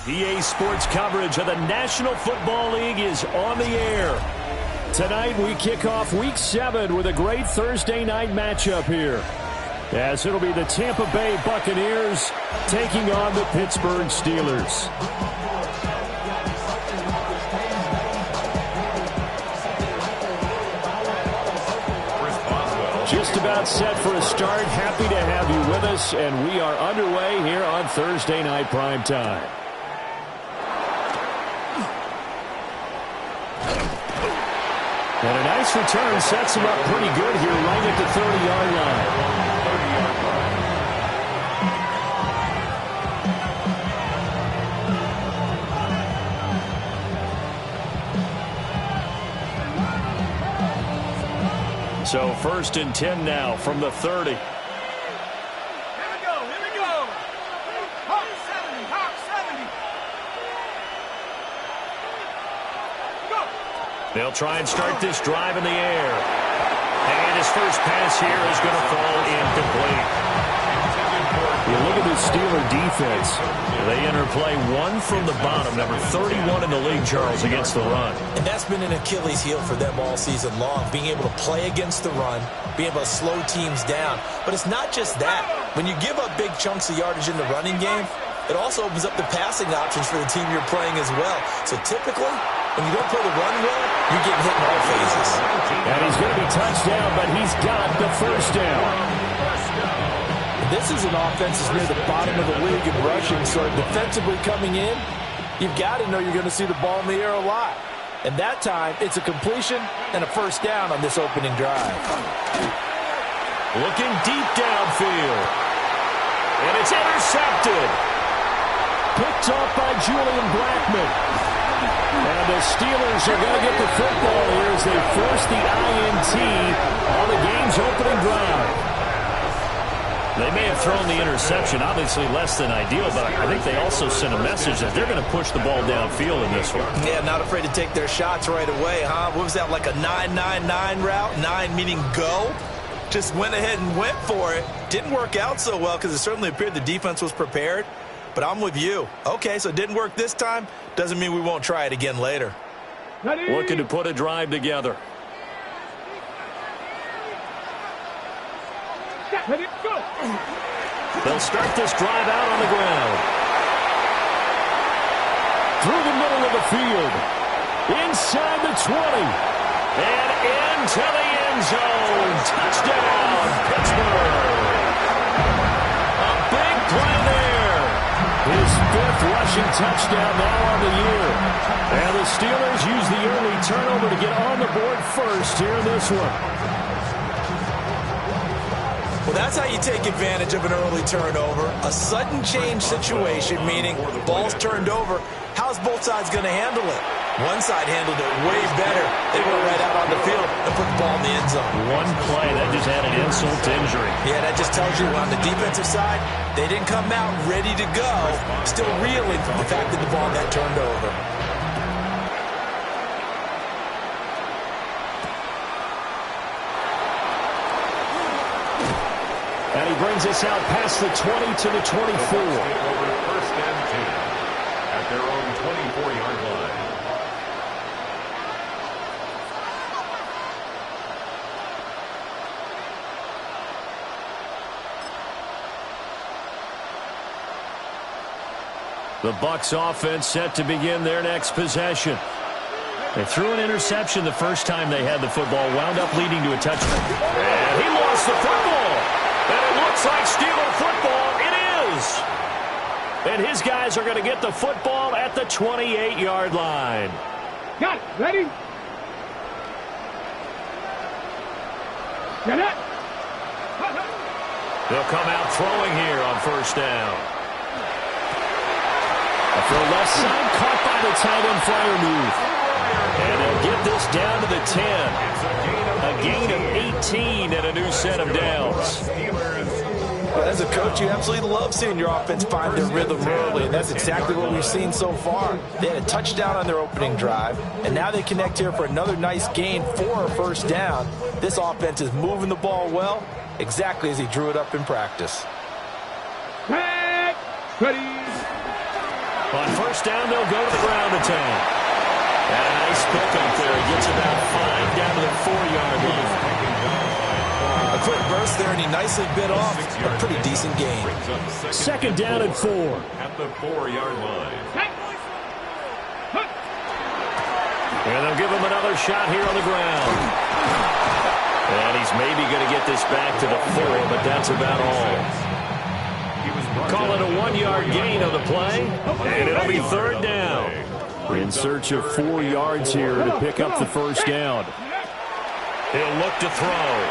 EA Sports coverage of the National Football League is on the air. Tonight we kick off Week 7 with a great Thursday night matchup here, as it'll be the Tampa Bay Buccaneers taking on the Pittsburgh Steelers. Just about set for a start. Happy to have you with us, and we are underway here on Thursday Night Primetime. And a nice return sets him up pretty good here, right at the 30-yard line. So 1st and 10 now from the 30. Here we go, here we go. Hawk 70, Hawk 70. Go. They'll try and start this drive in the air. And his first pass here is going to fall incomplete. You look at the Steeler defense. They enter play one from the bottom, number 31 in the league, Charles, against the run. And that's been an Achilles heel for them all season long, being able to play against the run, being able to slow teams down. But it's not just that. When you give up big chunks of yardage in the running game, it also opens up the passing options for the team you're playing as well. So typically, when you don't play the run well, you're getting hit in all phases. And he's going to be touched down, but he's got the first down. This is an offense that's near the bottom of the league in rushing, so defensively coming in, you've got to know you're going to see the ball in the air a lot. And that time, it's a completion and a first down on this opening drive. Looking deep downfield. And it's intercepted. Picked off by Julian Blackman. And the Steelers are going to get the football here as they force the INT on the game's opening drive. They may have thrown the interception, obviously less than ideal, but I think they also sent a message that they're going to push the ball downfield in this one. Yeah, not afraid to take their shots right away, huh? What was that, like a 9-9-9 route? 9 meaning go? Just went ahead and went for it. Didn't work out so well because it certainly appeared the defense was prepared. But I'm with you. Okay, so it didn't work this time. Doesn't mean we won't try it again later. Looking to put a drive together. They'll start this drive out on the ground. Through the middle of the field. Inside the 20. And into the end zone. Touchdown, Pittsburgh. A big play there. His 5th rushing touchdown now on the year. And the Steelers use the early turnover to get on the board first here in this one. Well, that's how you take advantage of an early turnover. A sudden change situation, meaning ball's turned over. How's both sides going to handle it? One side handled it way better. They went right out on the field and put the ball in the end zone. One play, that just added insult to injury. Yeah, that just tells you on the defensive side, they didn't come out ready to go, still reeling from the fact that the ball got turned over. And he brings us out past the 20 to the 24. First and 10 at their own 24-yard line. The Bucs offense set to begin their next possession. They threw an interception the first time they had the football, wound up leading to a touchdown. And he lost the football. And it looks like Steeler football. It is. And his guys are going to get the football at the 28-yard line. Got it. Ready? Get it. They'll come out throwing here on first down. A throw left side, caught by the tight end flyer move. And they'll get this down to the 10. A gain of 18 and a new set of downs. But as a coach, you absolutely love seeing your offense find their rhythm early, and that's exactly what we've seen so far. They had a touchdown on their opening drive, and now they connect here for another nice gain for a first down. This offense is moving the ball well, exactly as he drew it up in practice. Ready. On first down, they'll go to the ground attack. And a nice pickup there. He gets about 5 down to the 4-yard line. A quick burst there, and he nicely bit off a pretty decent gain. Second down and 4. At the 4-yard line. And they'll give him another shot here on the ground. And he's maybe going to get this back to the 4, but that's about all. Call it a 1-yard gain on the play, and it'll be third down. In search of 4 yards here to pick up the first down. He'll look to throw.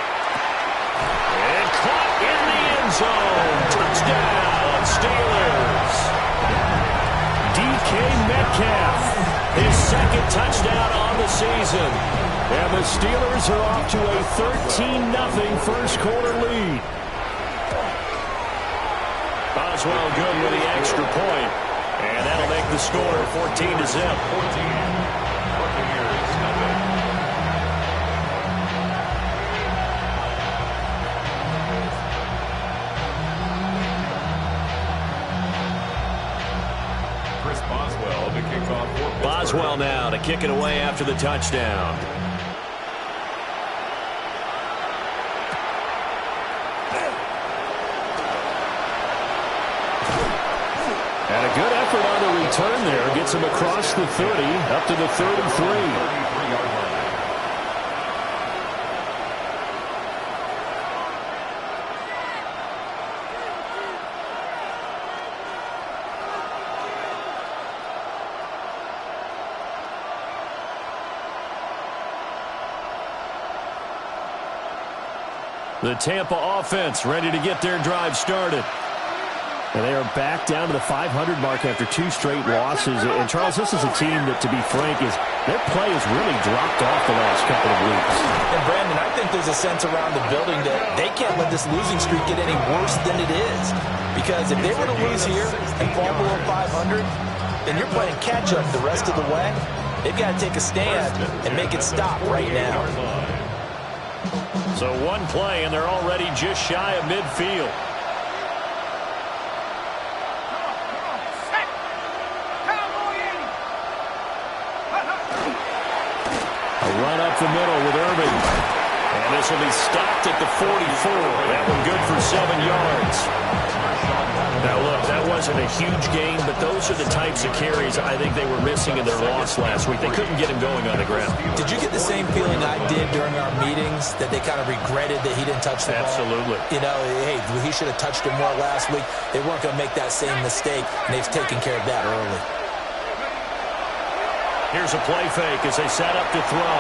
And caught in the end zone. Touchdown, Steelers. DK Metcalf, his second touchdown on the season. And the Steelers are off to a 13-0 first quarter lead. Boswell good with the extra point. And that'll make the score 14-0. Chris Boswell to kick off for Pittsburgh. Boswell now to kick it away after the touchdown. And a good effort on the return there. Gets him across the 30, up to the 33. The Tampa offense ready to get their drive started. And they are back down to the 500 mark after 2 straight losses. And, Charles, this is a team that, to be frank, their play has really dropped off the last couple of weeks. And, Brandon, I think there's a sense around the building that they can't let this losing streak get any worse than it is. Because if they were to lose here and fall below 500, then you're playing catch-up the rest of the way. They've got to take a stand and make it stop right now. So one play, and they're already just shy of midfield. A run up the middle with Irving. And this will be stopped at the 44. That one good for 7 yards. Now, look, that wasn't a huge gain, but those are the types of carries I think they were missing in their loss last week. They couldn't get him going on the ground. Did you get the same feeling I did during our meetings, that they kind of regretted that he didn't touch the ball? Absolutely. You know, hey, he should have touched it more last week. They weren't going to make that same mistake, and they've taken care of that early. Here's a play fake as they set up to throw.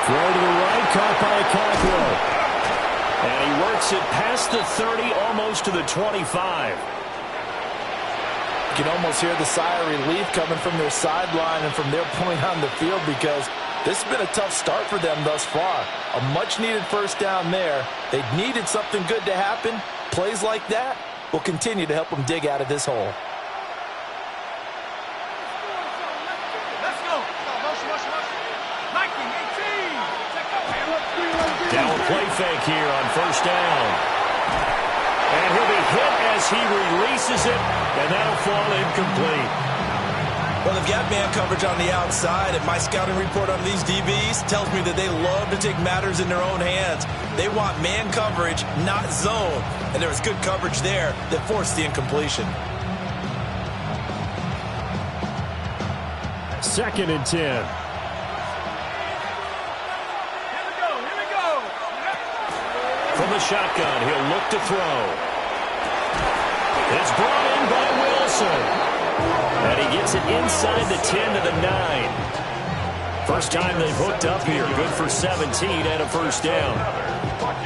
Throw to the right, caught by Cockrell. And he works it past the 30, almost to the 25. You can almost hear the sigh of relief coming from their sideline and from their point on the field, because this has been a tough start for them thus far. A much-needed first down there. They needed something good to happen. Plays like that will continue to help them dig out of this hole. Now a play fake here on first down. And he'll be hit as he releases it, and that'll fall incomplete. Well, they've got man coverage on the outside, and my scouting report on these DBs tells me that they love to take matters in their own hands. They want man coverage, not zone. And there was good coverage there that forced the incompletion. 2nd and 10. From the shotgun, he'll look to throw. It's brought in by Wilson. And he gets it inside the 10 to the 9. First time they've hooked up here. Good for 17 and a first down.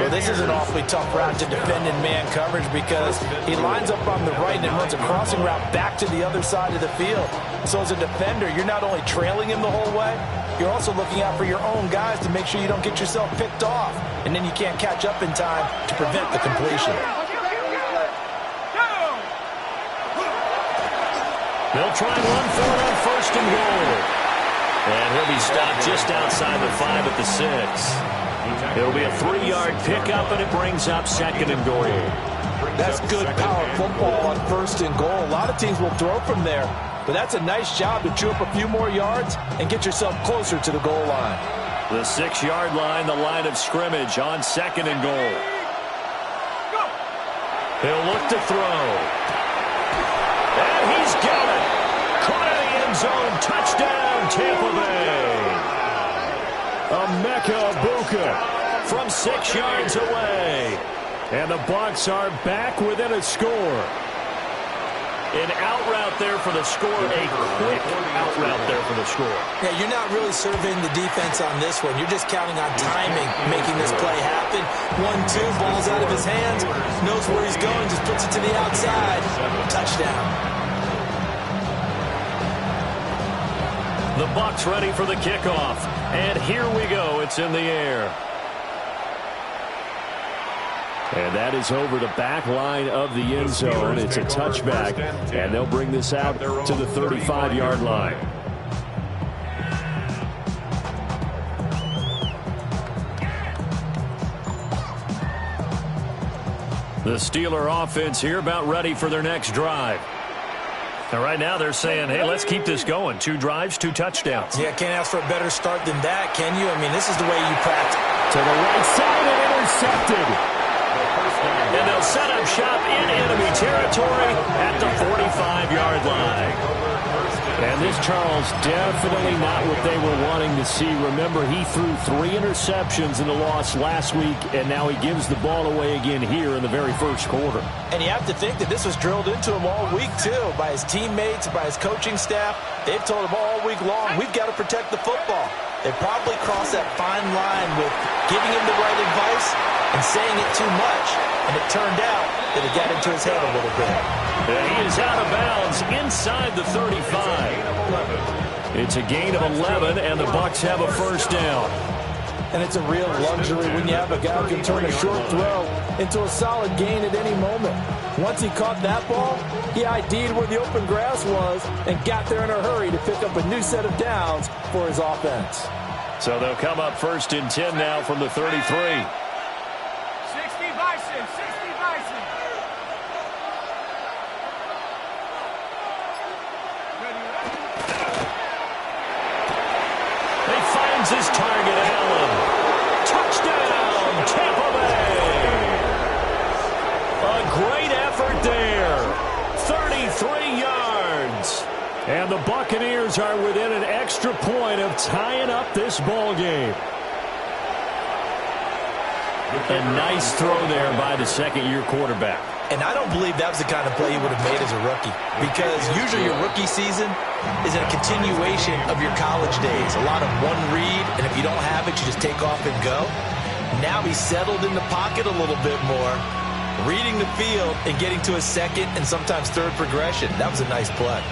Well, this is an awfully tough route to defend in man coverage, because he lines up on the right and runs a crossing route back to the other side of the field. So as a defender, you're not only trailing him the whole way, you're also looking out for your own guys to make sure you don't get yourself picked off. And then you can't catch up in time to prevent the completion. They'll try and run for it on first and goal. And he'll be stopped just outside the 5 at the 6. It'll be a 3-yard pickup, and it brings up 2nd and goal. That's good power football on 1st and goal. A lot of teams will throw from there, but that's a nice job to chew up a few more yards and get yourself closer to the goal line. The 6-yard line, the line of scrimmage on 2nd and goal. He'll look to throw. And he's got it. Caught in the end zone. Touchdown, Tampa Bay. Emeka Egbuka from 6 yards away. And the Bucs are back within a score. An out route there for the score. A quick out route there for the score. Yeah, you're not really surveying the defense on this one. You're just counting on timing, making this play happen. 1-2, ball's out of his hands. Knows where he's going, just puts it to the outside. Touchdown. The Bucs ready for the kickoff. And here we go. It's in the air. And that is over the back line of the end zone. It's a touchback, and they'll bring this out to the 35-yard line. The Steeler offense here about ready for their next drive. And right now they're saying, hey, let's keep this going. 2 drives, 2 touchdowns. Yeah, can't ask for a better start than that, can you? I mean, this is the way you practice. To the right side and intercepted. And they'll set up shop in enemy territory at the 45-yard line. And this, Charles, definitely not what they were wanting to see. Remember, he threw 3 interceptions in the loss last week, and now he gives the ball away again here in the very first quarter. And you have to think that this was drilled into him all week, too, by his teammates, by his coaching staff. They've told him all week long, we've got to protect the football. They probably crossed that fine line with giving him the right advice and saying it too much. And it turned out that it got into his head a little bit. And he is out of bounds inside the 35. It's a gain of 11, and the Bucs have a first down. And it's a real luxury when you have a guy who can turn a short throw into a solid gain at any moment. Once he caught that ball, he ID'd where the open grass was and got there in a hurry to pick up a new set of downs for his offense. So they'll come up 1st and 10 now from the 33. His target, Allen. Touchdown, Tampa Bay. A great effort there. 33 yards. And the Buccaneers are within an extra point of tying up this ball game. A nice throw there by the 2nd-year quarterback. And I don't believe that was the kind of play he would have made as a rookie. Because usually your rookie season is a continuation of your college days. A lot of one read, and if you don't have it, you just take off and go. Now he's settled in the pocket a little bit more, reading the field and getting to a 2nd and sometimes 3rd progression. That was a nice play.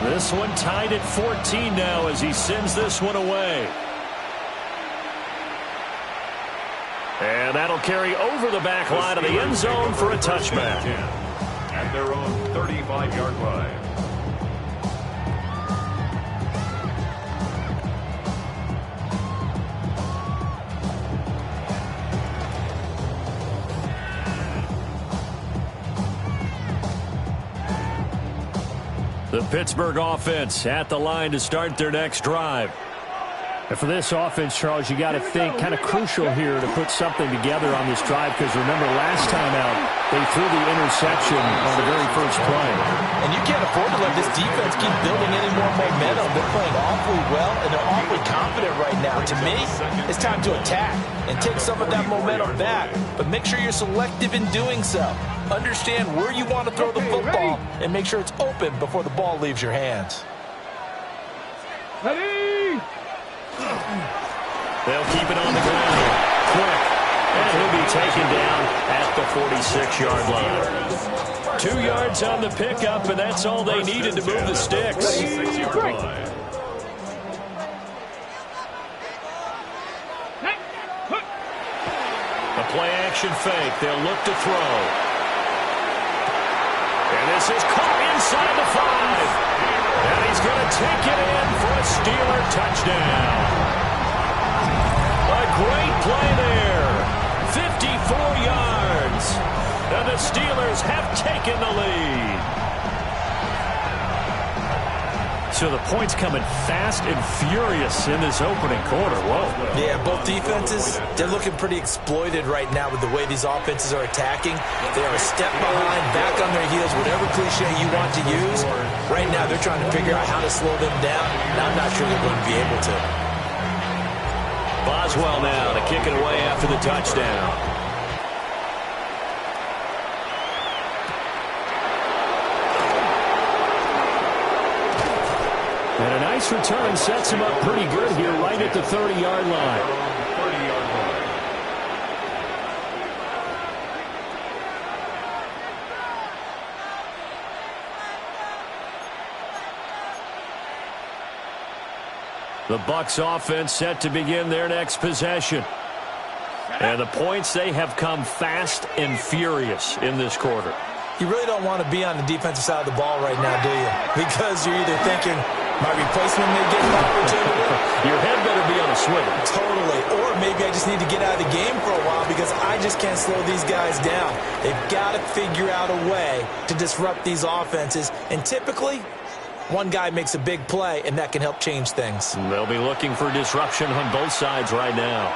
This one tied at 14 now as he sends this one away. And that'll carry over the back line of the end zone for a touchback. At their own 35-yard line. The Pittsburgh offense at the line to start their next drive. And for this offense, Charles, you got to think kind of crucial here to put something together on this drive, because remember last time out they threw the interception on the very first play. And you can't afford to let this defense keep building any more momentum. They're playing awfully well, and they're awfully confident right now. To me, it's time to attack and take some of that momentum back, but make sure you're selective in doing so. Understand where you want to throw the football and make sure it's open before the ball leaves your hands. Ready? They'll keep it on the ground. Quick. And he'll be taken down at the 46-yard line. 2 yards on the pickup, and that's all they needed to move the sticks. 46-yard line. A play-action fake. They'll look to throw. And this is caught inside the 5. And he's going to take it in for a Steeler touchdown. A great play there. 54 yards. And the Steelers have taken the lead. So the points coming fast and furious in this opening quarter. Whoa. Yeah, both defenses, they're looking pretty exploited right now with the way these offenses are attacking. They are a step behind, back on their heels, whatever cliche you want to use. Right now, they're trying to figure out how to slow them down, and I'm not sure they're going to be able to. Boswell now to kick it away after the touchdown. And a nice return sets him up pretty good here right at the 30-yard line. 30-yard line. The Bucs offense set to begin their next possession. And the points, they have come fast and furious in this quarter. You really don't want to be on the defensive side of the ball right now, do you? Because you're either thinking, my replacement may get an opportunity. Your head better be on a swivel. Totally. Or maybe I just need to get out of the game for a while because I just can't slow these guys down. They've got to figure out a way to disrupt these offenses. And typically, one guy makes a big play, and that can help change things. They'll be looking for disruption on both sides right now.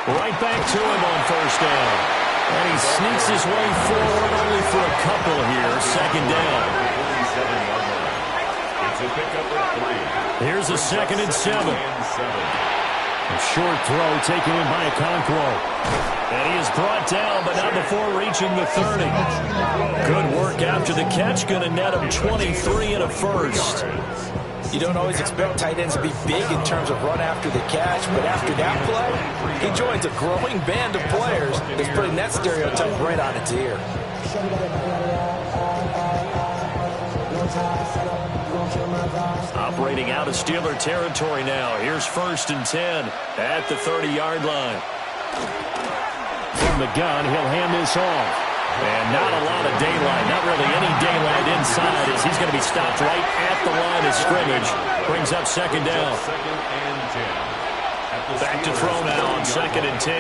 Right back to him on first down. And he sneaks his way forward only for a couple here. Second down. It's a pickup of 3. Here's a 2nd and 7. A short throw taken in by Okonkwo. And he is brought down, but not before reaching the 30. Good work after the catch. Going to net him 23 and a first. You don't always expect tight ends to be big in terms of run after the catch, but after that play, he joins a growing band of players that's putting that stereotype right on its ear. Operating out of Steeler territory now. Here's 1st and 10 at the 30-yard line. From the gun, he'll hand this off. And not a lot of daylight, not really any daylight inside as he's going to be stopped right at the line of scrimmage. Brings up 2nd down. Back to throw now on 2nd and 10.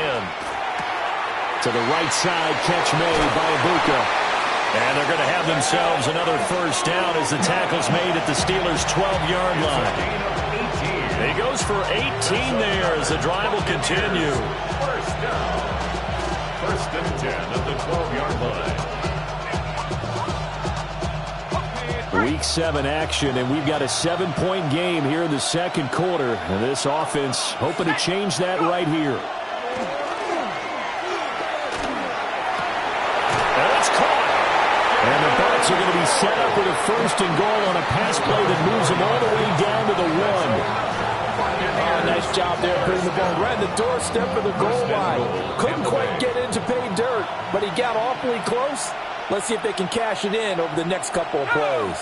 To the right side, catch made by Ibuka. And they're going to have themselves another first down as the tackle's made at the Steelers' 12-yard line. He goes for 18 there as the drive will continue. First down. 1st and 10 at the 12-yard line. Week 7 action, and we've got a 7-point game here in the second quarter. And this offense hoping to change that right here. And it's caught. And the Bucs are going to be set up with a 1st and goal on a pass play that moves them all the way down to the 1. Nice job there, putting the ball right in the doorstep of the goal line. Couldn't quite get in to pay dirt, but he got awfully close. Let's see if they can cash it in over the next couple of plays.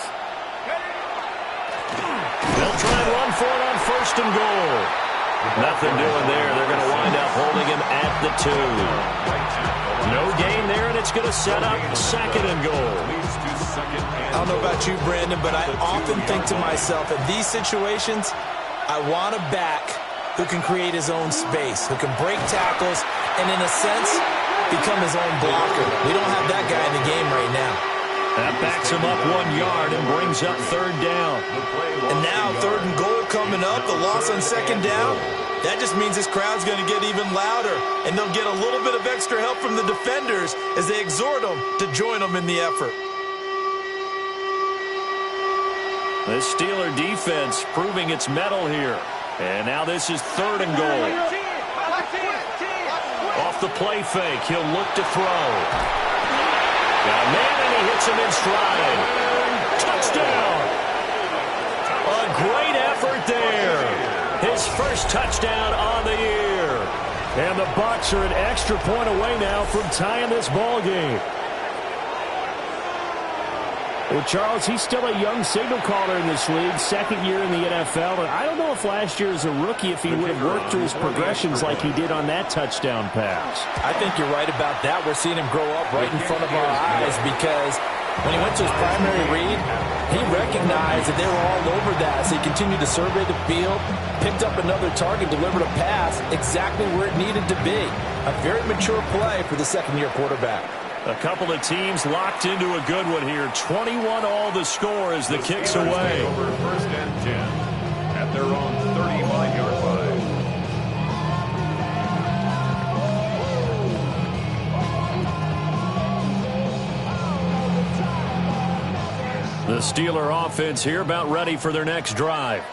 They'll try and run for it on 1st and goal. Nothing doing there. They're going to wind up holding him at the 2. No gain there, and it's going to set up 2nd and goal. I don't know about you, Brandon, but I often think to myself, in these situations, I want a back who can create his own space, who can break tackles, and in a sense, become his own blocker. We don't have that guy in the game right now. That backs him up 1 yard and brings up 3rd down. And now 3rd and goal coming up, the loss on 2nd down. That just means this crowd's going to get even louder, and they'll get a little bit of extra help from the defenders as they exhort them to join them in the effort. The Steeler defense proving its mettle here. And now this is 3rd and goal. Off the play fake, he'll look to throw. Got a man, and he hits him in stride. Touchdown! A great effort there. His first touchdown on the year. And the Bucs are an extra point away now from tying this ball game. Well, Charles, he's still a young signal caller in this league, second year in the NFL. And I don't know if last year as a rookie if he would have worked through his progressions like he did on that touchdown pass. I think you're right about that. We're seeing him grow up right in front of our eyes because when he went to his primary read, he recognized that they were all over that. So he continued to survey the field, picked up another target, delivered a pass exactly where it needed to be. A very mature play for the second-year quarterback. A couple of teams locked into a good one here. 21 all the score as the kick's away. Over first and 10 at their own 35-yard line. The Steeler offense here about ready for their next drive.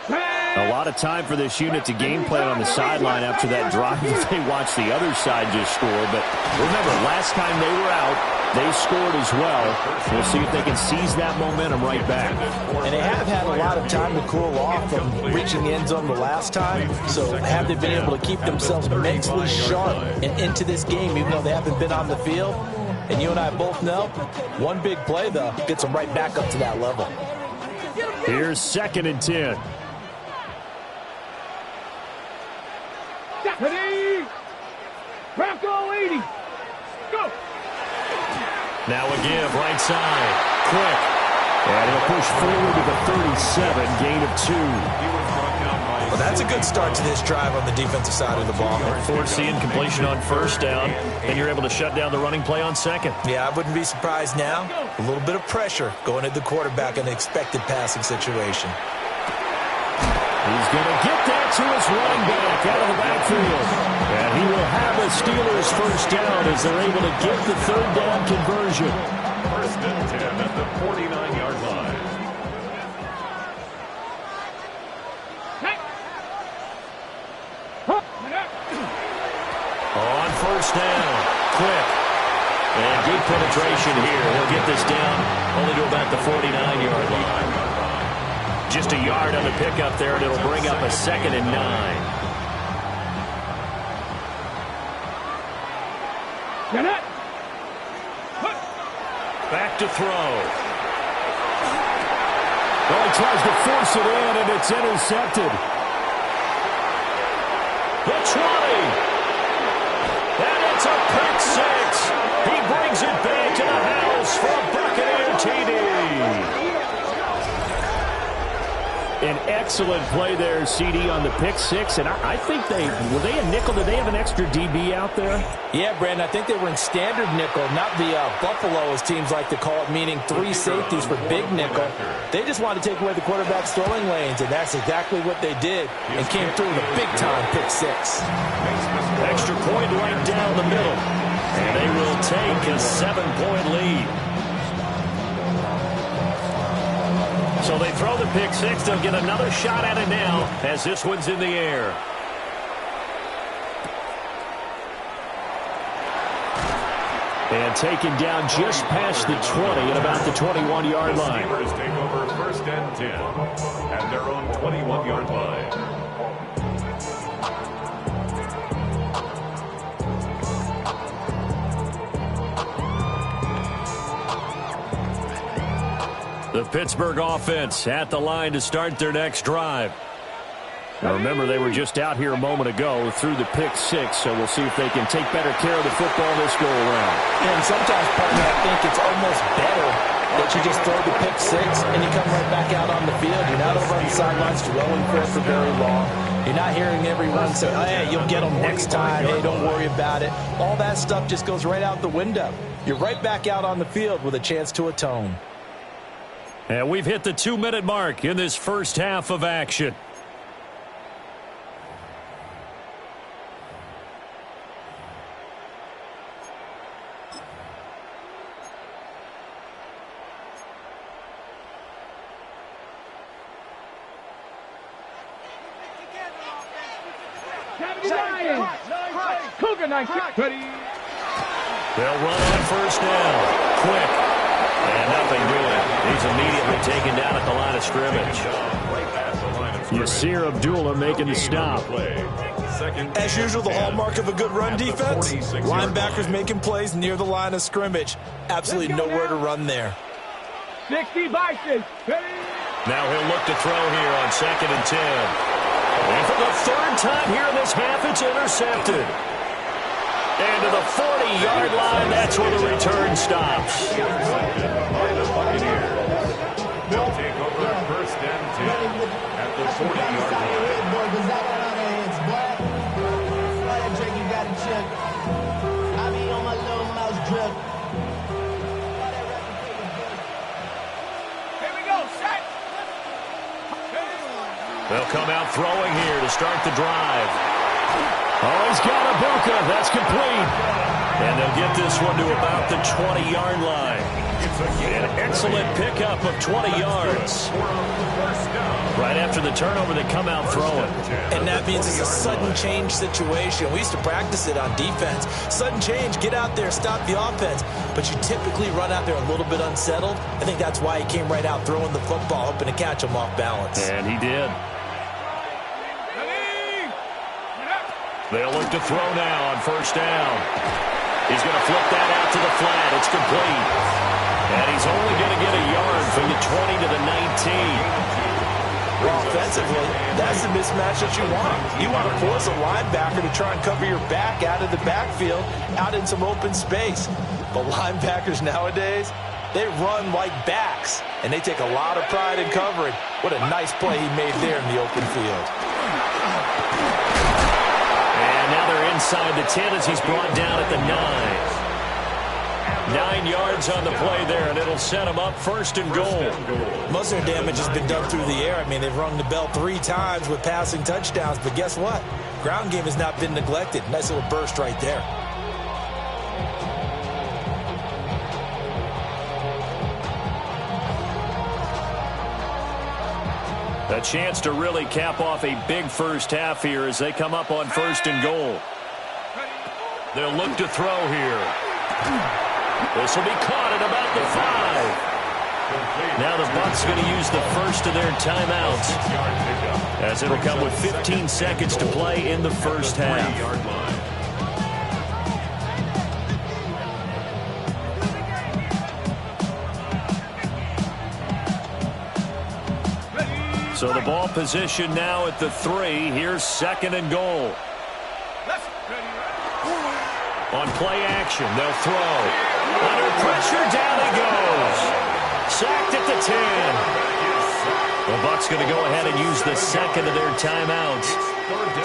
A lot of time for this unit to game plan on the sideline after that drive that they watched the other side just score. But remember, last time they were out, they scored as well. We'll see if they can seize that momentum right back. And they have had a lot of time to cool off from reaching the end zone the last time. So have they been able to keep themselves mentally sharp and into this game, even though they haven't been on the field? And you and I both know, one big play, though, gets them right back up to that level. Here's 2nd and 10. Ready? Bronco 80. Go. Now a give, right side. Quick. And he'll push forward to the 37, gain of 2. Well, that's a good start to this drive on the defensive side of the ball. Forcing completion on first down, and you're able to shut down the running play on second. Yeah, I wouldn't be surprised now. A little bit of pressure going at the quarterback in an expected passing situation. He's going to get that to his running back out of the backfield. And he will have the Steelers first down as they're able to get the third down conversion. First and 10 at the 49-yard line. On first down, quick. And deep penetration here. He'll get this down only to about the 49-yard line. Just a yard on the pickup there, and it'll bring up a 2nd and 9. Back to throw. Well, he tries to force it in, and it's intercepted. The 20. And it's a pick 6. He brings it back to the house for a Buccaneer TD. An excellent play there, CD, on the pick 6. And I think were they a nickel? Did they have an extra DB out there? Yeah, Brandon, I think they were in standard nickel, not the Buffalo, as teams like to call it, meaning 3 safeties for big nickel. They just wanted to take away the quarterback's throwing lanes, and that's exactly what they did, and came through with a big-time pick 6. Extra point right down the middle. And they will take a 7-point lead. So they throw the pick 6. They'll get another shot at it now as this one's in the air. And taken down just past the 20 at about the 21-yard line. The Steelers take over first and 10 at their own 21-yard line. The Pittsburgh offense at the line to start their next drive. Now remember, they were just out here a moment ago through the pick 6, so we'll see if they can take better care of the football this go-around. And sometimes, partner, I think it's almost better that you just throw the pick 6 and you come right back out on the field. You're not over on the sidelines dwelling for it for very long. You're not hearing everyone say, oh, hey, you'll get them next time. Hey, don't worry about it. All that stuff just goes right out the window. You're right back out on the field with a chance to atone. And we've hit the 2-minute mark in this first half of action. Ready. They'll run on first down. Quick. And nothing doing. He's immediately taken down at the line of scrimmage. Yasir Abdullah making the stop. As usual, the hallmark of a good run defense, linebackers making plays near the line of scrimmage. Absolutely nowhere to run there. 60 Vikings. Now he'll look to throw here on 2nd and 10. And for the 3rd time here in this half, it's intercepted. And to the 40-yard line, that's where the return stops. By the Buccaneers. They'll take over 1st and 10 at the 40-yard line. They'll come out throwing here to start the drive. Oh, he's got Ibuka. That's complete. And they'll get this one to about the 20-yard line. An excellent pickup of 20 yards. Right after the turnover, they come out throwing. And that means it's a sudden change situation. We used to practice it on defense. Sudden change, get out there, stop the offense. But you typically run out there a little bit unsettled. I think that's why he came right out throwing the football, hoping to catch him off balance. And he did. They'll look to throw now on 1st down. He's going to flip that out to the flat. It's complete. And he's only going to get a yard from the 20 to the 19. Well, offensively, that's the mismatch that you want. You want to force a linebacker to try and cover your back out of the backfield, out in some open space. But linebackers nowadays, they run like backs, and they take a lot of pride in covering. What a nice play he made there in the open field. And now they're inside the 10 as he's brought down at the 9. 9 yards on the play there, and it'll set him up 1st and goal. Most of their damage has been done through the air. I mean, they've rung the bell 3 times with passing touchdowns, but guess what? Ground game has not been neglected. Nice little burst right there. A chance to really cap off a big first half here as they come up on 1st and goal. They'll look to throw here. This will be caught at about the 5. Now the Bucs going to use the first of their timeouts, as it'll come with 15 seconds to play in the first half. So the ball position now at the 3. Here's 2nd and goal. On play action, they'll throw. Under pressure, down he goes. Sacked at the 10. The Bucs going to go ahead and use the 2nd of their timeouts.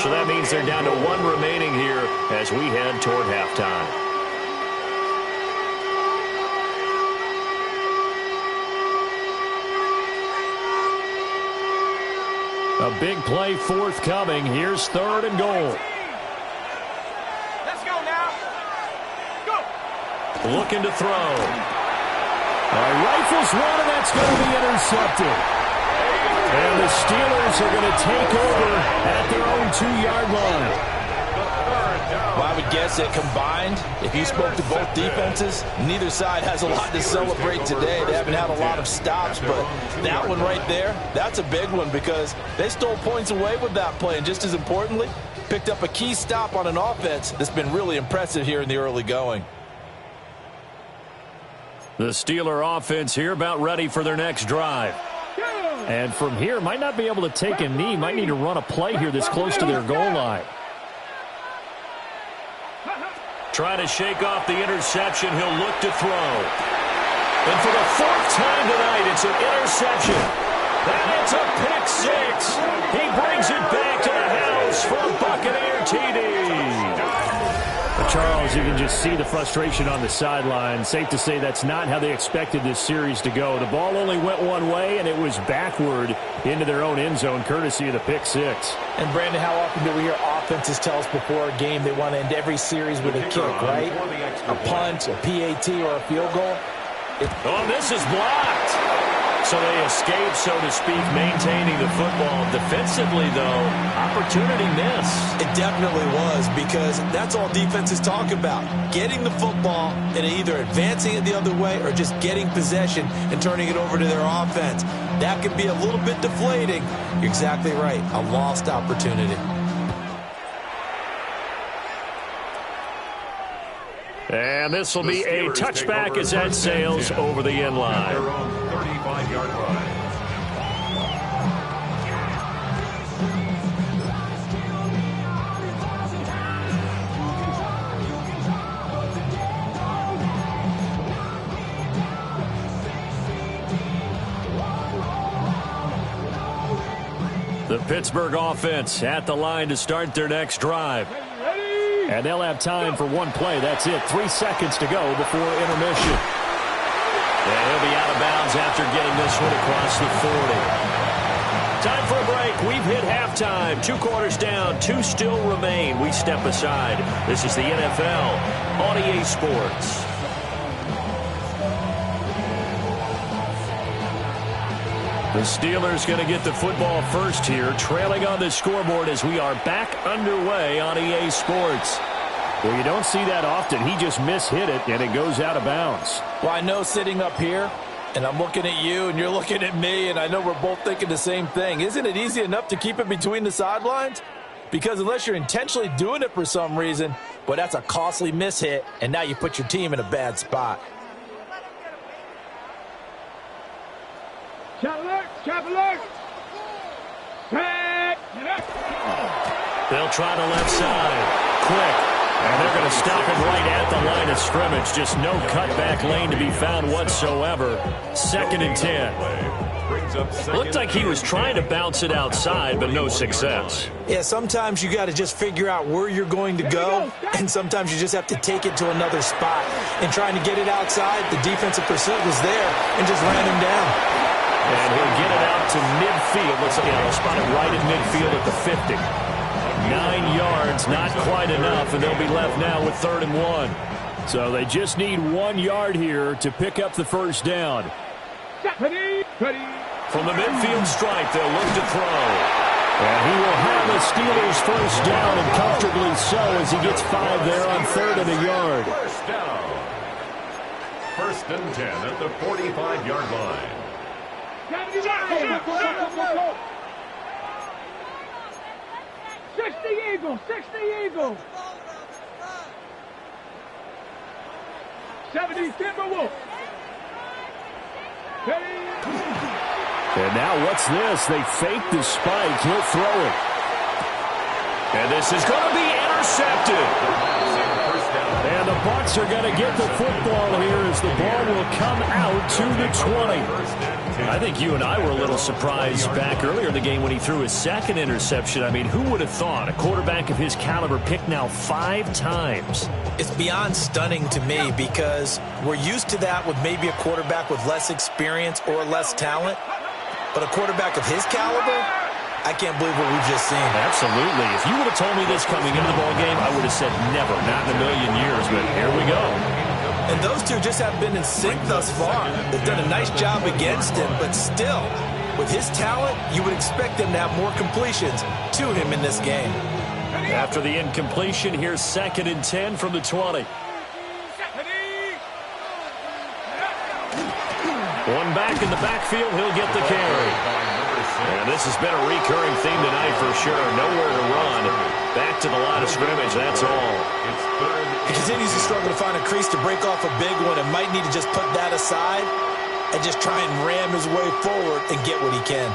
So that means they're down to 1 remaining here as we head toward halftime. A big play forthcoming. Here's 3rd and goal. Let's go now. Go. Looking to throw. Rifles one, and that's going to be intercepted. And the Steelers are going to take over at their own 2-yard line. Well, I would guess that combined, if you spoke to both defenses, neither side has a lot to celebrate today. They haven't had a lot of stops, but that one right there, that's a big one because they stole points away with that play. And just as importantly, picked up a key stop on an offense that's been really impressive here in the early going. The Steeler offense here about ready for their next drive. And from here, might not be able to take a knee, might need to run a play here that's close to their goal line. Trying to shake off the interception, he'll look to throw. And for the 4th time tonight, it's an interception. And it's a pick 6. He brings it back to the house for a Buccaneer TD. Charles, you can just see the frustration on the sideline. Safe to say that's not how they expected this series to go. The ball only went one way, and it was backward into their own end zone, courtesy of the pick 6. And, Brandon, how often do we hear offenses tell us before a game they want to end every series with a kick, right? A punt, a PAT, or a field goal? Oh, this is blocked. So they escape, so to speak, maintaining the football. Defensively, though, opportunity missed. It definitely was, because that's all defenses talk about. Getting the football and either advancing it the other way or just getting possession and turning it over to their offense. That can be a little bit deflating. You're exactly right. A lost opportunity. And this will be a touchback as that sails over the end line. The Pittsburgh offense at the line to start their next drive. And they'll have time for one play. That's it. 3 seconds to go before intermission. And he'll be out of bounds after getting this one across the 40. Time for a break. We've hit halftime. 2 quarters down. 2 still remain. We step aside. This is the NFL on EA Sports. The Steelers going to get the football first here, trailing on the scoreboard as we are back underway on EA Sports. Well, you don't see that often. He just mishit it, and it goes out of bounds. Well, I know sitting up here, and I'm looking at you, and you're looking at me, and I know we're both thinking the same thing. Isn't it easy enough to keep it between the sidelines? Because unless you're intentionally doing it for some reason, well, that's a costly mishit, and now you put your team in a bad spot. Trap alert! Trap alert! Trap! They'll try the left side. Quick. And they're going to stop him right at the line of scrimmage. Just no cutback lane to be found whatsoever. 2nd and 10. Looked like he was trying to bounce it outside, but no success. Yeah, sometimes you got to just figure out where you're going to go, and sometimes you just have to take it to another spot. And trying to get it outside, the defensive pursuit was there and just ran him down. And he'll get it out to midfield. Looks like he'll spot it right at midfield at the 50. 9 yards, not quite enough, and they'll be left now with 3rd and 1. So they just need 1 yard here to pick up the first down. From the midfield stripe, they'll look to throw. And he will have the Steelers first down, and comfortably so as he gets 5 there on 3rd and a yard. First down. 1st and 10 at the 45-yard line. 60 Eagles! 60 Eagles! 70 Timberwolves! And now what's this? They fake the spike. He'll throw it. And this is going to be intercepted. And the Bucs are going to get the football here as the ball will come out to the 20. I think you and I were a little surprised back earlier in the game when he threw his 2nd interception. I mean, who would have thought a quarterback of his caliber picked now 5 times? It's beyond stunning to me because we're used to that with maybe a quarterback with less experience or less talent. But a quarterback of his caliber, I can't believe what we've just seen. Absolutely. If you would have told me this coming into the ballgame, I would have said never, not in a million years. But here we go. And those two just have been in sync thus far. They've done a nice job against him, but still, with his talent, you would expect them to have more completions to him in this game. After the incompletion, here's 2nd and 10 from the 20. One back in the backfield, he'll get the carry. And this has been a recurring theme tonight for sure. Nowhere to run. Back to the line of scrimmage, that's all. He continues to struggle to find a crease to break off a big one and might need to just put that aside and just try and ram his way forward and get what he can.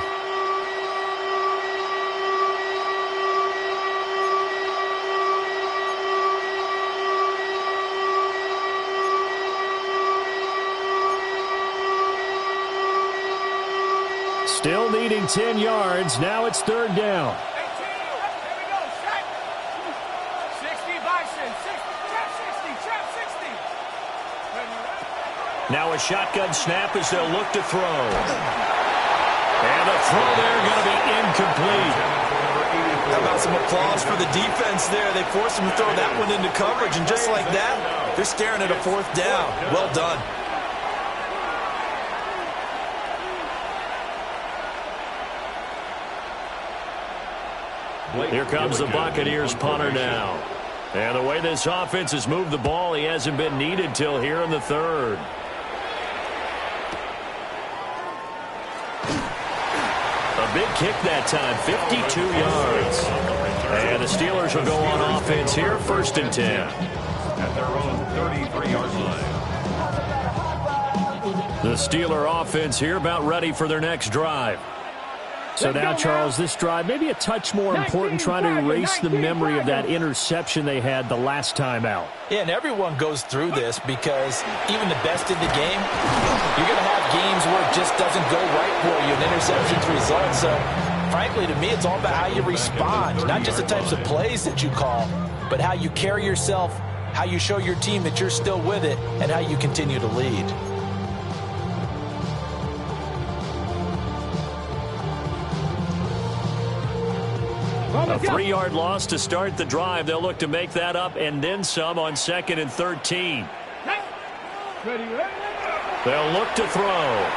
Still needing 10 yards. Now it's 3rd down. Now a shotgun snap as they'll look to throw. And the throw there going to be incomplete. How about some applause for the defense there? They forced him to throw that one into coverage, and just like that, they're staring at a 4th down. Well done. Here comes the Buccaneers punter now. And the way this offense has moved the ball, he hasn't been needed till here in the 3rd. A big kick that time, 52 yards. And the Steelers will go on offense here, 1st and 10. At their own 33-yard line. The Steeler offense here about ready for their next drive. So now, Charles, this drive maybe a touch more important, trying to erase the memory of that interception they had the last time out. Yeah, and everyone goes through this because even the best in the game, you're going to have games where it just doesn't go right for you and interceptions result. So Frankly, to me, it's all about how you respond, not just the types of plays that you call, but how you carry yourself, how you show your team that you're still with it, and how you continue to lead. A 3-yard loss to start the drive. They'll look to make that up and then some on 2nd and 13. They'll look to throw.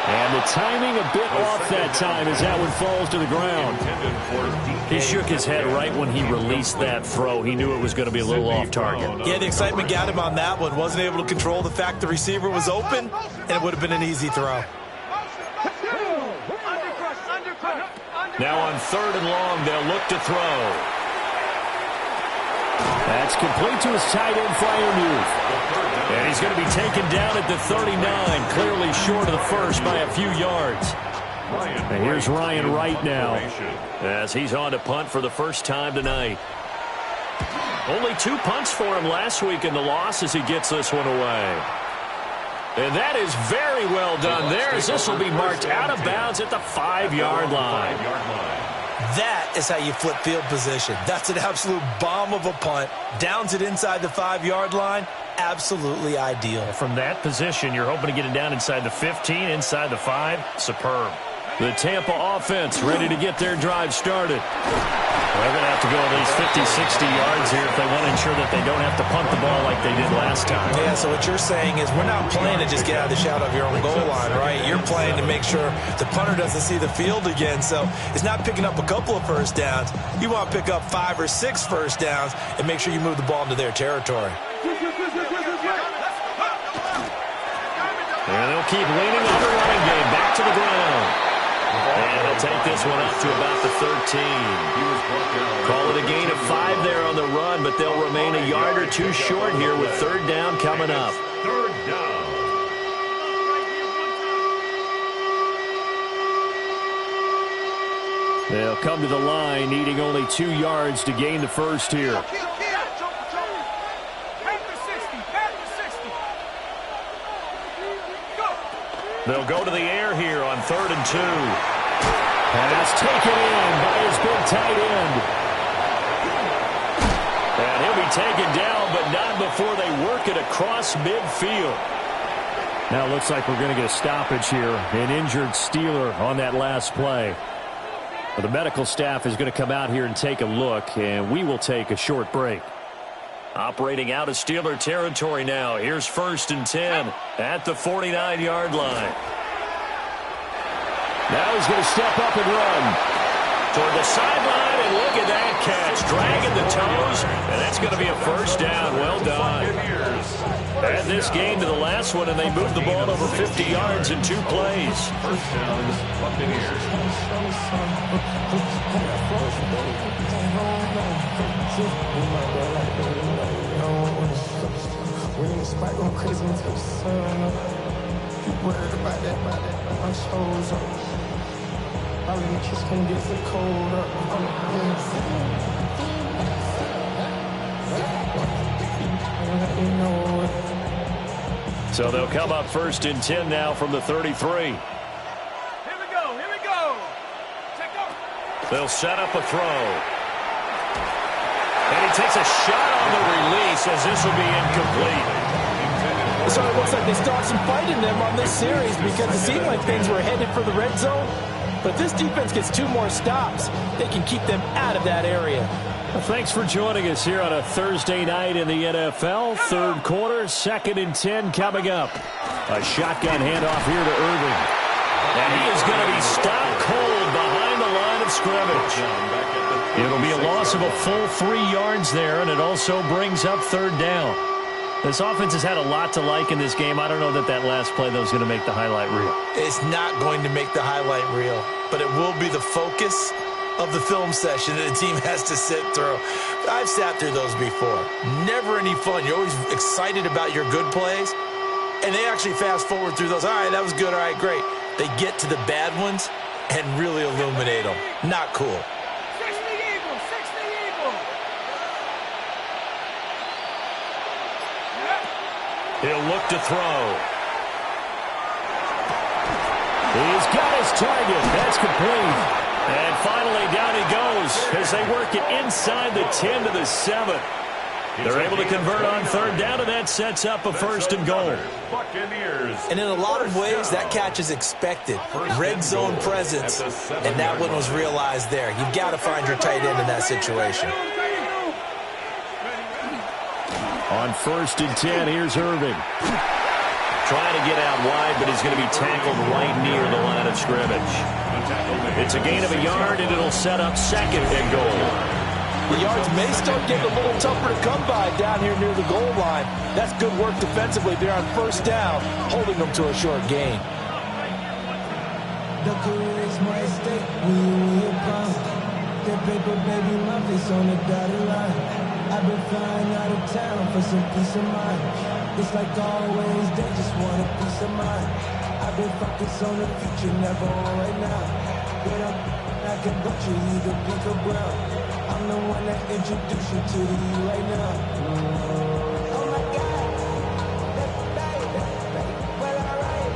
And the timing a bit off that time as that one falls to the ground. He shook his head right when he released that throw. He knew it was going to be a little off target. Yeah, the excitement got him on that one. Wasn't able to control the fact the receiver was open, and it would have been an easy throw. Now on 3rd and long, they'll look to throw. That's complete to his tight end, Freiermuth. And he's going to be taken down at the 39, clearly short of the first by a few yards. And here's Ryan Wright now, as he's on to punt for the first time tonight. Only 2 punts for him last week in the loss as he gets this one away. And that is very well done there, as this will be marked out of bounds at the 5-yard line. That is how you flip field position. That's an absolute bomb of a punt. Downs it inside the 5-yard line. Absolutely ideal. From that position, you're hoping to get it down inside the 15, inside the 5. Superb. The Tampa offense ready to get their drive started. They're going to have to go at least 50, 60 yards here if they want to ensure that they don't have to punt the ball like they did last time. Yeah, so what you're saying is we're not playing to just get out of the shadow of your own goal line, right? You're playing to make sure the punter doesn't see the field again. So it's not picking up a couple of first downs. You want to pick up 5 or 6 first downs and make sure you move the ball into their territory. And they'll keep leaning on the running game back to the ground. And they'll take this one up to about the 13. Call it a gain of 5 there on the run, but they'll remain a yard or 2 short here with 3rd down coming up. 3rd down. They'll come to the line, needing only 2 yards to gain the first here. They'll go to the air here on 3rd and 2. Pass taken in by his big tight end. And he'll be taken down, but not before they work it across midfield. Now it looks like we're going to get a stoppage here. An injured Steeler on that last play. Well, the medical staff is going to come out here and take a look, and we will take a short break. Operating out of Steeler territory now. Here's 1st and 10 at the 49-yard line. Now he's going to step up and run toward the sideline, and look at that catch. Dragging the toes, and that's going to be a first down. Well done. Add this game to the last one, and they moved the ball over 50 yards in 2 plays. First down, Buccaneers. So they'll come up 1st and 10 now from the 33. Here we go. Here we go. Check out. They'll set up a throw. And he takes a shot on the release as this will be incomplete. So it looks like they still have some fight in them on this series because it seemed like things were headed for the red zone. But if this defense gets 2 more stops, they can keep them out of that area. Well, thanks for joining us here on a Thursday night in the NFL. 3rd quarter, 2nd and 10 coming up. A shotgun handoff here to Irving. And he is going to be stopped cold behind the line of scrimmage. It'll be a loss of a full 3 yards there, and it also brings up 3rd down. This offense has had a lot to like in this game. I don't know that that last play, though, is going to make the highlight reel. It's not going to make the highlight reel, but it will be the focus of the film session that a team has to sit through. I've sat through those before. Never any fun. You're always excited about your good plays, and they actually fast forward through those. All right, that was good. All right, great. They get to the bad ones and really illuminate them. Not cool. 60 Eagles, 60 Eagles. He'll look to throw. He's got his target. That's complete. And finally, down he goes as they work it inside the 10 to the 7. They're able to convert on third down, and that sets up a first and goal. And in a lot of ways, that catch is expected. Red zone presence, and that one was realized there. You've got to find your tight end in that situation. On first and 10, here's Irving. Trying to get out wide, but he's going to be tackled right near the line of scrimmage. It's a gain of a yard, and it'll set up second and goal. The yards may start getting a little tougher to come by down here near the goal line. That's good work defensively there on first down, holding them to a short gain. The career is my estate, we proud. That paper, baby, my face on the dotted line. I've been flying out of town for some peace of mind. It's like always, they just want a peace of mind. I've been focused on the future, never on right now. But I'm like a butcher, you the pink or brown. I'm the one that introduced you to the you right now. Oh my God, well alright,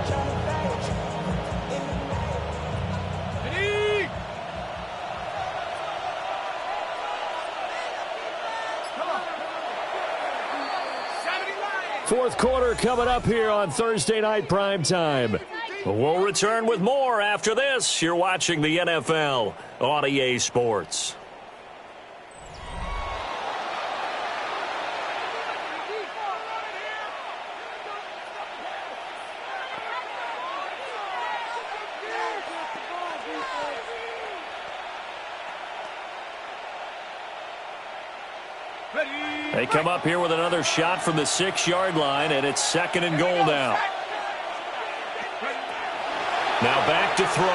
trying to fight in the night. Fourth quarter coming up here on Thursday Night Primetime. We'll return with more after this. You're watching the NFL on EA Sports. They come up here with another shot from the 6-yard line, and it's second and goal now. Now back to throw.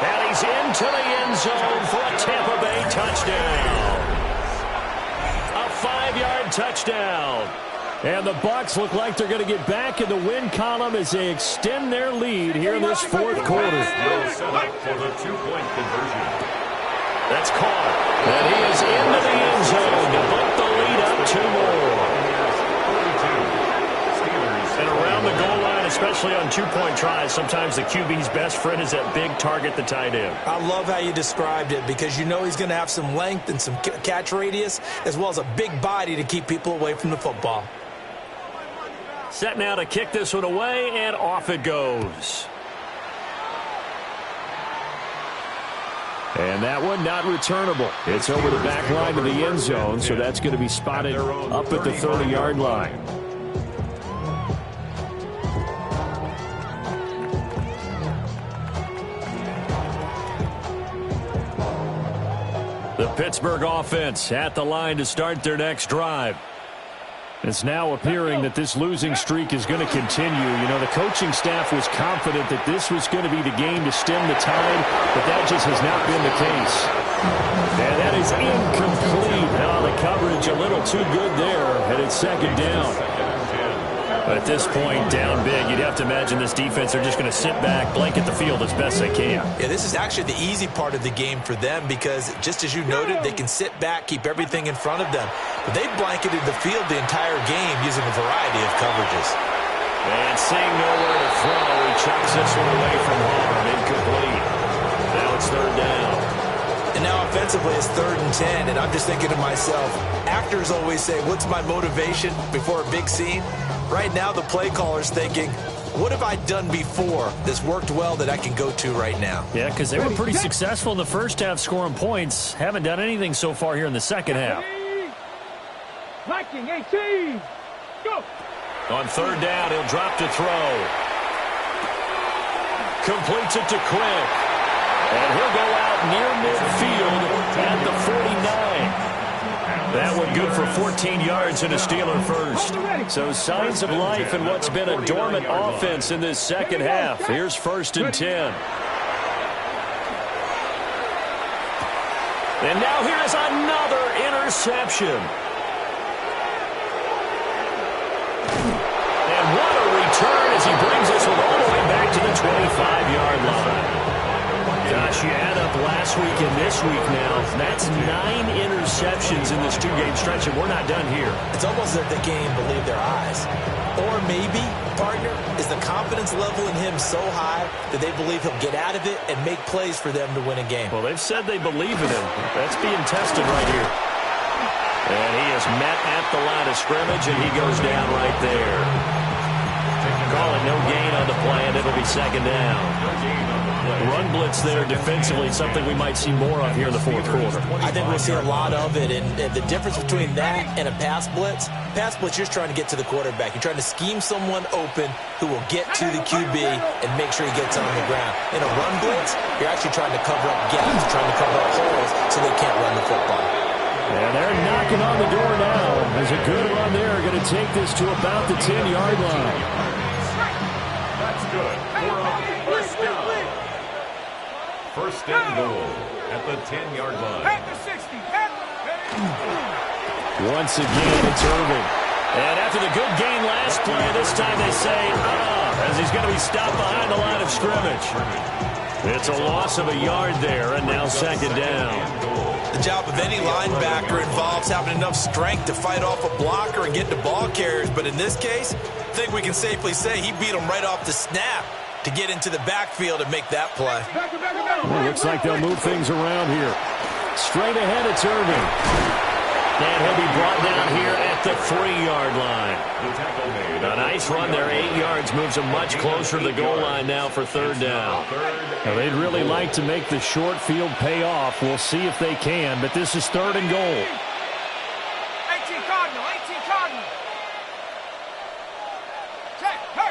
And he's into the end zone for a Tampa Bay touchdown. A 5-yard touchdown. And the Bucs look like they're going to get back in the win column as they extend their lead here in this fourth quarter. Set up for the 2-point conversion. That's caught. And he is into the end zone to bump the lead up 2 more. And around the goal line, especially on 2-point tries, sometimes the QB's best friend is that big target, the tight end. I love how you described it because you know he's going to have some length and some catch radius as well as a big body to keep people away from the football. Set now to kick this one away, and off it goes. And that one not returnable. It's over the back line of the end zone, so that's going to be spotted up at the 30-yard line. The Pittsburgh offense at the line to start their next drive. It's now appearing that this losing streak is going to continue. You know, the coaching staff was confident that this was going to be the game to stem the tide, but that just has not been the case. And that is incomplete. Now the coverage a little too good there, and it's second down. But at this point, down big, you'd have to imagine this defense are just going to sit back, blanket the field as best they can. Yeah, this is actually the easy part of the game for them because, just as you noted, they can sit back, keep everything in front of them. But they've blanketed the field the entire game using a variety of coverages. And seeing nowhere to throw, he chucks this one away from home. Incomplete. Now it's third down. And now offensively it's 3rd and 10, and I'm just thinking to myself, actors always say, what's my motivation before a big scene? Right now the play caller's thinking, what have I done before that's worked well that I can go to right now? Yeah, because they were pretty successful in the first half scoring points. Haven't done anything so far here in the second half. Blocking 18. Go. On third down, he'll drop to throw. Completes it to Quick. And he'll go out near midfield at the 49. That one good for 14 yards and a Steeler first. So signs of life in what's been a dormant offense in this second half. Here's 1st and 10. And now here's another interception. And what a return as he brings us all the way back to the 25-yard line. Gosh, you add up last week and this week now. That's 9 interceptions in this 2-game stretch, and we're not done here. It's almost as if they can't even believe their eyes. Or maybe, partner, is the confidence level in him so high that they believe he'll get out of it and make plays for them to win a game. Well, they've said they believe in him. That's being tested right here. And he is met at the line of scrimmage, and he goes down right there. Call it no gain on the play, and it'll be second down. Run blitz there defensively, something we might see more of here in the fourth quarter. I think we'll see a lot of it, and the difference between that and a pass blitz, you're just trying to get to the quarterback. You're trying to scheme someone open who will get to the QB and make sure he gets on the ground. In a run blitz, you're actually trying to cover up gaps, trying to cover up holes so they can't run the football. And they're knocking on the door now. There's a good run there. Going to take this to about the 10-yard line. That's good. First down. First and goal at the 10-yard line. At the 60. Once again, it's Irving. And after the good gain last play, this time they say, as he's going to be stopped behind the line of scrimmage. It's a loss of a yard there, and now second down. The job of any linebacker involves having enough strength to fight off a blocker and get to ball carriers. But in this case, I think we can safely say he beat him right off the snap to get into the backfield and make that play. Well, looks like they'll move things around here. Straight ahead, it's Irving. And he'll be brought down here at the 3-yard line. A nice run there, 8 yards, moves him much closer to the goal line now for third down. Now, they'd really like to make the short field pay off. We'll see if they can, but this is third and goal. 18 Cardinal. Check go.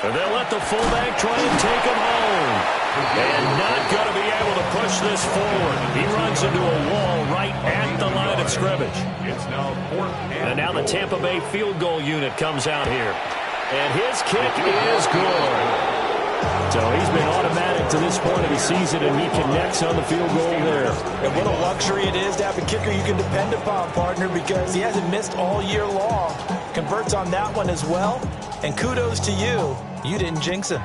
And they'll let the fullback try and take him home. And not going to be able to push this forward. He runs into a wall right at the line of scrimmage. It's now fourth and now the Tampa Bay field goal unit comes out here. And his kick is good. So he's been automatic to this point of the season, and he connects on the field goal there. And what a luxury it is to have a kicker you can depend upon, partner, because he hasn't missed all year long. Converts on that one as well. And kudos to you. You didn't jinx him.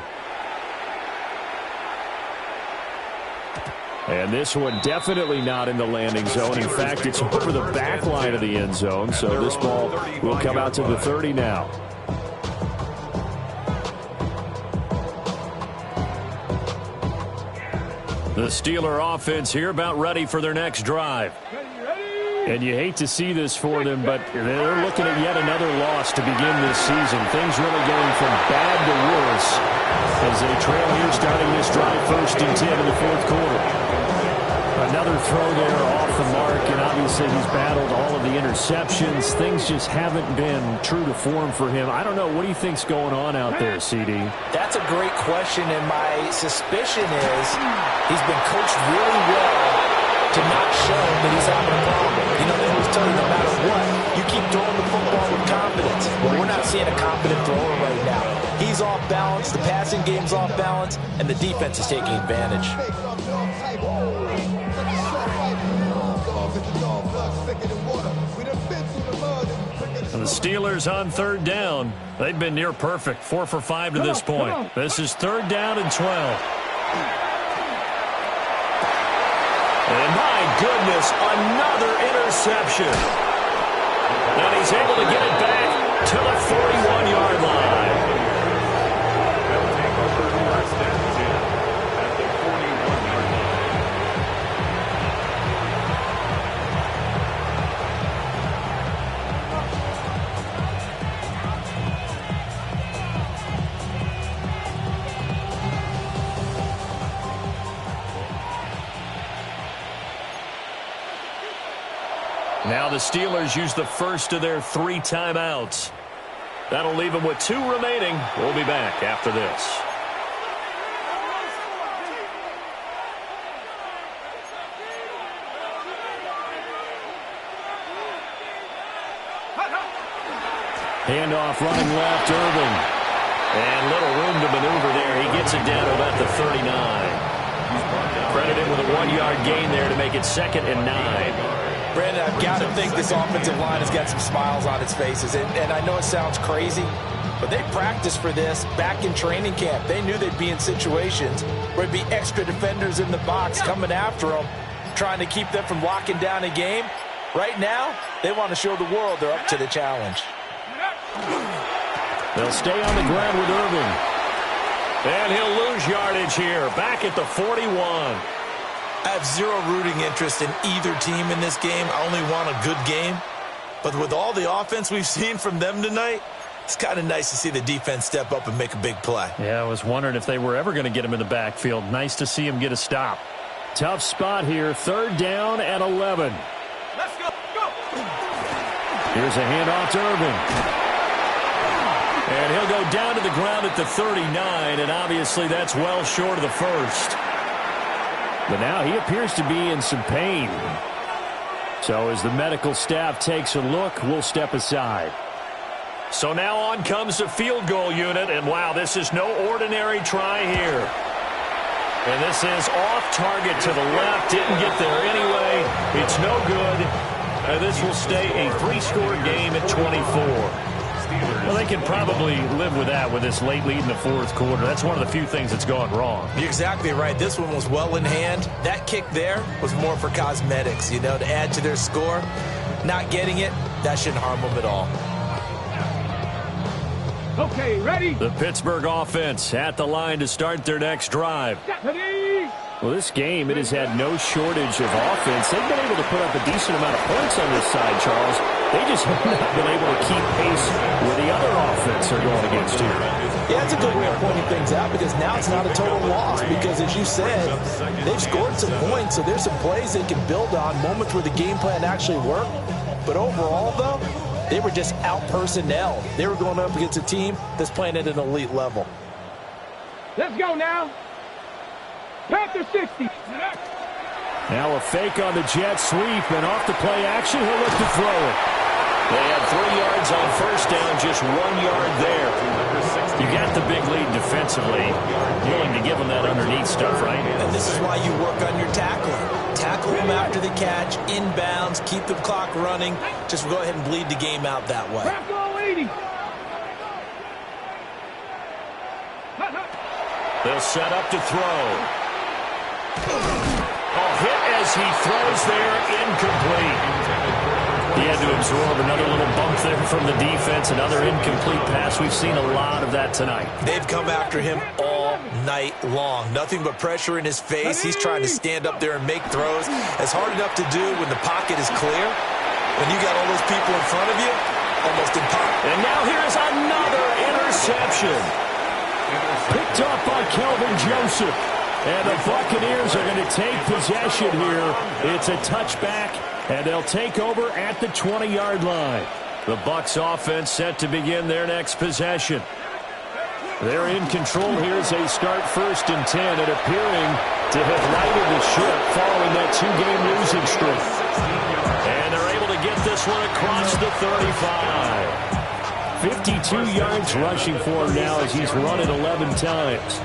And this one definitely not in the landing zone. In fact, it's over the back line of the end zone. So this ball will come out to the 30 now. The Steeler offense here about ready for their next drive. And you hate to see this for them, but they're looking at yet another loss to begin this season. Things really going from bad to worse as they trail here starting this drive 1st and 10 in the fourth quarter. Another throw there off the mark, and obviously he's battled all of the interceptions. Things just haven't been true to form for him. I don't know. What do you think's going on out there, CD? That's a great question, and my suspicion is he's been coached really well to not show that he's having a problem. You know, they always tell you no matter what, you keep throwing the football with confidence. Well, we're not seeing a confident thrower right now. He's off balance, the passing game's off balance, and the defense is taking advantage. And the Steelers on third down. They've been near perfect, 4 for 5 to this point. This is third down and 12. And my goodness, another interception. And he's able to get it back to the 41-yard line. They'll take over first and 10 at the 41-yard line. Now the Steelers use the first of their 3 timeouts. That'll leave them with 2 remaining. We'll be back after this. Handoff running left, Irving. And little room to maneuver there. He gets it down to about the 39. Credited with a 1-yard gain there to make it 2nd and 9. Brandon, I've got to think this offensive line has got some smiles on its faces. And I know it sounds crazy, But they practiced for this back in training camp. They knew they'd be in situations where there'd be extra defenders in the box coming after them, trying to keep them from locking down a game. Right now, they want to show the world they're up to the challenge. They'll stay on the ground with Irving. And he'll lose yardage here, back at the 41. I have zero rooting interest in either team in this game. I only want a good game. But with all the offense we've seen from them tonight, it's kind of nice to see the defense step up and make a big play. Yeah, I was wondering if they were ever going to get him in the backfield. Nice to see him get a stop. Tough spot here, 3rd down and 11. Let's go. Go. Here's a handoff to Irving. And he'll go down to the ground at the 39, and obviously that's well short of the first. But now he appears to be in some pain. So as the medical staff takes a look, we'll step aside. So now on comes the field goal unit, and wow, this is no ordinary try here. And this is off target to the left, didn't get there anyway. It's no good. And this will stay a 3-score game at 24. Well, they can probably live with that with this late lead in the 4th quarter. That's one of the few things that's gone wrong. You're exactly right. This one was well in hand. That kick there was more for cosmetics, you know, to add to their score. Not getting it, that shouldn't harm them at all. Okay, ready? The Pittsburgh offense at the line to start their next drive. Ready? Well, this game, it has had no shortage of offense. They've been able to put up a decent amount of points on this side, Charles. They just have not been able to keep pace with the other offense they're going against here. Yeah, that's a good way of pointing things out because now it's not a total loss because, as you said, they've scored some points, so there's some plays they can build on, moments where the game plan actually worked. But overall, though, they were just out-personnel. They were going up against a team that's playing at an elite level. Let's go now. Panther 60. Now a fake on the jet sweep, and off the play action, he'll look to throw it. They had 3 yards on first down, just 1 yard there. You got the big lead defensively. Willing to give them that underneath stuff, right? And this is why you work on your tackling. Tackle them after the catch, inbounds, keep the clock running. Just go ahead and bleed the game out that way. They'll set up to throw. Oh, hit as he throws there, incomplete. He had to absorb another little bump there from the defense, another incomplete pass. We've seen a lot of that tonight. They've come after him all night long. Nothing but pressure in his face. He's trying to stand up there and make throws. It's hard enough to do when the pocket is clear. When you got all those people in front of you, almost impossible. And now here's another interception. Picked up by Kelvin Joseph. And the Buccaneers are going to take possession here. It's a touchback, and they'll take over at the 20-yard line. The Bucs offense set to begin their next possession. They're in control here as they start 1st and 10, and appearing to have righted the ship following that 2-game losing streak. And they're able to get this one across the 35. 52 yards rushing for him now as he's run it 11 times.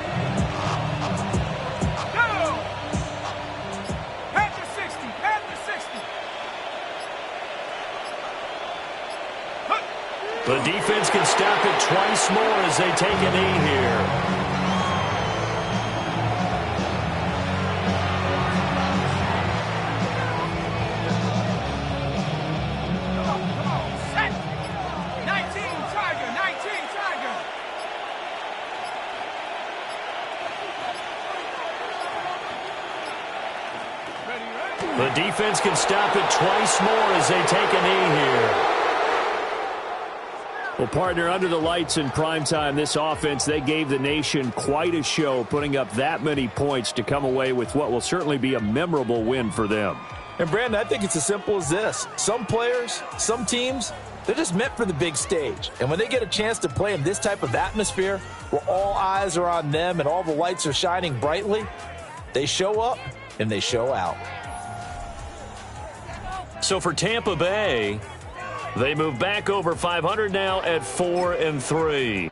The defense can stop it twice more as they take a knee here. Come on, set. 19 Tiger, 19 Tiger. Ready? The defense can stop it twice more as they take a knee here. Well, partner, under the lights in primetime, this offense, they gave the nation quite a show, putting up that many points to come away with what will certainly be a memorable win for them. And, Brandon, I think it's as simple as this. Some players, some teams, they're just meant for the big stage. And when they get a chance to play in this type of atmosphere where all eyes are on them and all the lights are shining brightly, they show up and they show out. So for Tampa Bay, they move back over 500 now at 4-3.